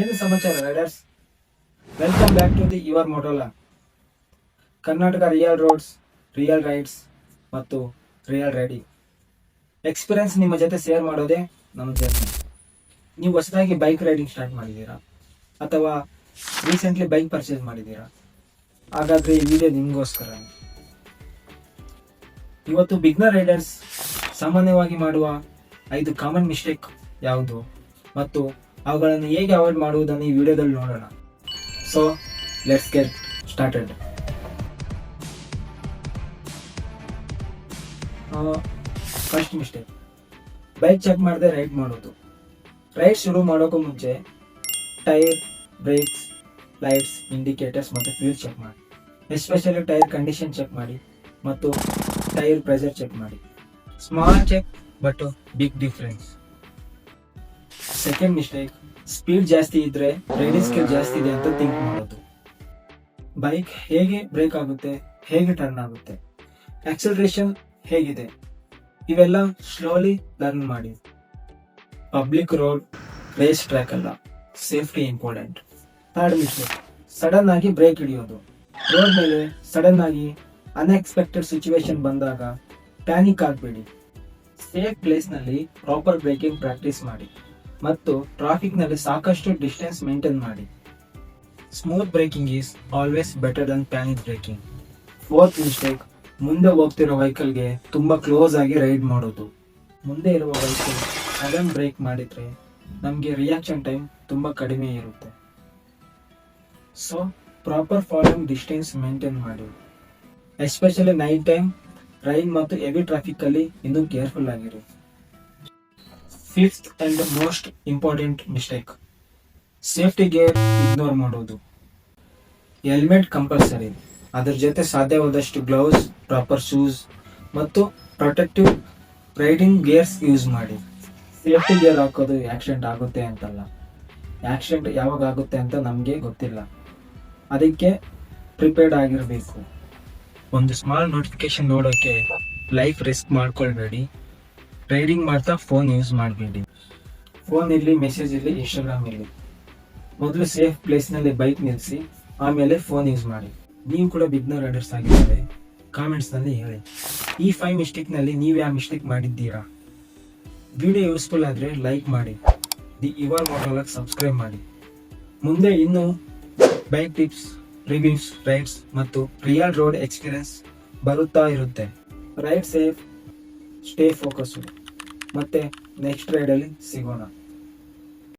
ಏನು ಸಮಾಚಾರ riders? Welcome back to the your ಮೋಟೋಲಾ. Karnataka real roads, real rides ಮತ್ತು ರಿಯಲ್ ರೈಡಿಂಗ್ ಎಕ್ಸ್ಪೀರಿಯನ್ಸ್ ನಿಮ್ಮ ಜೊತೆ ಶೇರ್ ಮಾಡೋದೇ ನಮ್ಮ ಜರ್ನಿ. ನೀವು ಹೊಸದಾಗಿ ಬೈಕ್ ರೈಡಿಂಗ್ ಸ್ಟಾರ್ಟ್ ಮಾಡಿದ್ದೀರಾ ಅಥವಾ ರೀಸೆಂಟ್ಲಿ ಬೈಕ್ ಪರ್ಚೇಸ್ ಮಾಡಿದ್ದೀರಾ? ಹಾಗಾದರೆ ಈ ವಿಡಿಯೋ ನಿಮಗೋಸ್ಕರ. ಇವತ್ತು ಬಿಗ್ನರ್ ರೈಡರ್ಸ್ ಸಾಮಾನ್ಯವಾಗಿ ಮಾಡುವ 5 ಕಾಮನ್ ಮಿಸ್ಟೇಕ್ ಯಾವುದು ಮತ್ತು ಅವುಗಳನ್ನು ಹೇಗೆ ಅವಾಯ್ಡ್ ಮಾಡುವುದನ್ನು ಈ ವಿಡಿಯೋದಲ್ಲಿ ನೋಡೋಣ. So let's get started. First mistake, bike check ಮಾಡದೆ ರೈಡ್ ಮಾಡೋದು. ರೈಡ್ ಶುರು ಮಾಡೋಕ್ಕೂ ಮುಂಚೆ ಟೈರ್, ಬ್ರೇಕ್ಸ್, ಲೈಟ್ಸ್, ಇಂಡಿಕೇಟರ್ಸ್ ಮತ್ತು ಫ್ಯೂಲ್ ಚೆಕ್ ಮಾಡಿ. ಎಸ್ಪೆಷಲಿ ಟೈರ್ ಕಂಡೀಷನ್ ಚೆಕ್ ಮಾಡಿ ಮತ್ತು ಟೈರ್ ಪ್ರೆಷರ್ ಚೆಕ್ ಮಾಡಿ. Small check but big difference. Second mistake, speed ಜಾಸ್ತಿ ಇದ್ರೆ ರೈಡಿಂಗ್ ಸ್ಕಿಲ್ ಜಾಸ್ತಿ ಇದೆ ಅಂತ ಥಿಂಕ್ ಮಾಡೋದು. ಬೈಕ್ ಹೇಗೆ ಬ್ರೇಕ್ ಆಗುತ್ತೆ, ಹೇಗೆ ಟರ್ನ್ ಆಗುತ್ತೆ, ಆಕ್ಸಲರೇಷನ್ ಹೇಗಿದೆ, ಇವೆಲ್ಲ ಸ್ಲೋಲಿ ಲರ್ನ್ ಮಾಡಿ. ಪಬ್ಲಿಕ್ ರೋಡ್, ರೇಸ್ ಟ್ರ್ಯಾಕ್ ಅಲ್ಲ, safety important. Third mistake, sudden ಆಗಿ ಬ್ರೇಕ್ ಹಿಡಿಯೋದು. ರೋಡ್ ಮೇಲೆ ಸಡನ್ ಆಗಿ ಅನ್ಎಕ್ಸ್ಪೆಕ್ಟೆಡ್ ಸಿಚುವೇಶನ್ ಬಂದಾಗ ಪ್ಯಾನಿಕ್ ಆಗಬೇಡಿ. ಸೇಫ್ ಪ್ಲೇಸ್ನಲ್ಲಿ ಪ್ರಾಪರ್ ಬ್ರೇಕಿಂಗ್ ಪ್ರಾಕ್ಟೀಸ್ ಮಾಡಿ ಮತ್ತು ಟ್ರಾಫಿಕ್ನಲ್ಲಿ ಸಾಕಷ್ಟು ಡಿಸ್ಟೆನ್ಸ್ ಮೇಂಟೈನ್ ಮಾಡಿ. Smooth braking is always better than panic braking. Fourth mistake, ಮುಂದೆ ಹೋಗ್ತಿರೋ ವೆಹಿಕಲ್ಗೆ ತುಂಬ ಕ್ಲೋಸ್ ಆಗಿ ರೈಡ್ ಮಾಡೋದು. ಮುಂದೆ ಇರುವ ವೆಹಿಕಲ್ ಸಡನ್ ಬ್ರೇಕ್ ಮಾಡಿದರೆ ನಮಗೆ ರಿಯಾಕ್ಷನ್ ಟೈಮ್ ತುಂಬ ಕಡಿಮೆ ಇರುತ್ತೆ. So proper following distance maintain ಮಾಡಿ. ಎಸ್ಪೆಷಲಿ ನೈಟ್ ಟೈಮ್, ರೈನ್ ಮತ್ತು ಹೆವಿ ಟ್ರಾಫಿಕ್ಕಲ್ಲಿ ಇನ್ನೂ ಕೇರ್ಫುಲ್ ಆಗಿರಿ. Fifth and most important mistake, safety gear ignore ಮಾಡೋದು. ಹೆಲ್ಮೆಟ್ ಕಂಪಲ್ಸರಿ, ಅದರ ಜೊತೆ ಸಾಧ್ಯವಾದಷ್ಟು ಗ್ಲೌಸ್, ಪ್ರಾಪರ್ ಶೂಸ್ ಮತ್ತು ಪ್ರೊಟೆಕ್ಟಿವ್ ರೈಡಿಂಗ್ ಗೇರ್ಸ್ ಯೂಸ್ ಮಾಡಿ. ಸೇಫ್ಟಿ ಗೇರ್ ಹಾಕೋದು ಆಕ್ಸಿಡೆಂಟ್ ಆಗುತ್ತೆ ಅಂತಲ್ಲ, ಆಕ್ಸಿಡೆಂಟ್ ಯಾವಾಗ ಆಗುತ್ತೆ ಅಂತ ನಮಗೆ ಗೊತ್ತಿಲ್ಲ, ಅದಕ್ಕೆ ಪ್ರಿಪೇರ್ಡ್ ಆಗಿರಬೇಕು. ಒಂದು ಸ್ಮಾಲ್ ನೋಟಿಫಿಕೇಶನ್ ನೋಡೋಕ್ಕೆ ಲೈಫ್ ರಿಸ್ಕ್ ಮಾಡ್ಕೊಳ್ಬೇಡಿ. ರೈಡಿಂಗ್ ಮಾಡ್ತಾ ಫೋನ್ ಯೂಸ್ ಮಾಡಬೇಡಿ. ಫೋನ್ ಇರಲಿ, ಮೆಸೇಜ್ ಇರಲಿ, ಇನ್ಸ್ಟಾಗ್ರಾಮ್ ಇರಲಿ, ಮೊದಲು ಸೇಫ್ ಪ್ಲೇಸ್ನಲ್ಲಿ ಬೈಕ್ ನಿಲ್ಲಿಸಿ ಆಮೇಲೆ ಫೋನ್ ಯೂಸ್ ಮಾಡಿ. ನೀವು ಕೂಡ ಬಿಗ್ನರ್ ರೈಡರ್ಸ್ ಆಗಿದ್ದರೆ ಕಾಮೆಂಟ್ಸ್ನಲ್ಲಿ ಹೇಳಿ. ಈ 5 ಮಿಸ್ಟೇಕ್ನಲ್ಲಿ ನೀವು ಯಾವ ಮಿಸ್ಟೇಕ್ ಮಾಡಿದ್ದೀರಾ? ವಿಡಿಯೋ ಯೂಸ್ಫುಲ್ ಆದರೆ ಲೈಕ್ ಮಾಡಿ, ದಿ ಯುವರ್ ಮೋಟೋಲಾಗ್ ಸಬ್ಸ್ಕ್ರೈಬ್ ಮಾಡಿ. ಮುಂದೆ ಇನ್ನೂ ಬೈಕ್ ಟಿಪ್ಸ್, ರಿವ್ಯೂಸ್, ರೈಡ್ಸ್ ಮತ್ತು ರಿಯಲ್ ರೋಡ್ ಎಕ್ಸ್ಪೀರಿಯನ್ಸ್ ಬರುತ್ತಾ ಇರುತ್ತೆ. ರೈಡ್ ಸೇಫ್, ಸ್ಟೇ ಫೋಕಸ್ಡ್, ಮತ್ತೆ ನೆಕ್ಸ್ಟ್ ರೈಡಲ್ಲಿ ಸಿಗೋಣ.